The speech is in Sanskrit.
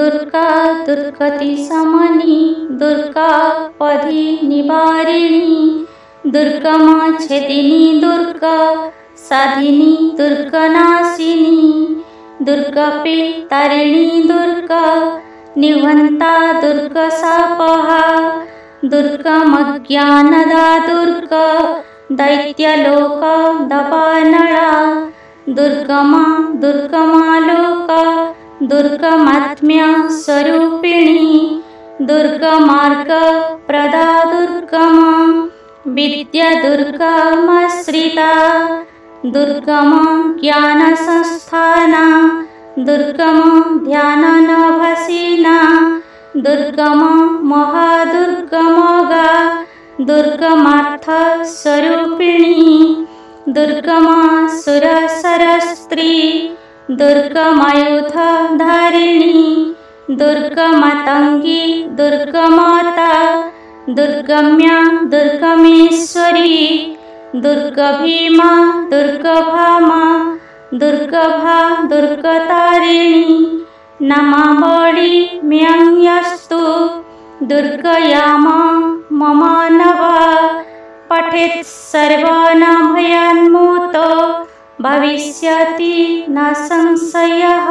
दुर्गा दुर्गतिशमनी दुर्गापदि निवारिणी दुर्गमा छेदिनी दुर्गा साधिनी दुर्गनाशिनी दुर्गापि तारिणी दुर्गा निवन्ता दुर्गशापहा दुर्गमज्ञानदा दुर्गा दैत्यलोकदपानला दुर्गमा दुर्गमालोका दुर्गमात्म्यस्वरूपिणी दुर्गमार्गप्रदा दुर्गमा विद्या दुर्गमाश्रिता दुर्गमा ज्ञानसंस्थाना दुर्गमा ध्याननभसीना दुर्गमा महादुर्गमगा दुर्गमार्थस्वरूपिणी दुर्गमा सुरसरस्त्री दुर्गमायुधधारिणी दुर्गमातङ्गी दुर्गमाता दुर्गम्या दुर्गमेश्वरी दुर्गभीमा दुर्गभामा दुर्गभा दुर्गतारिणी नमावळि म्यंयस्तु दुर्गयामा ममानवा पठेत् सर्वान् भयान्मुक्तो भविष्यति न संशयः।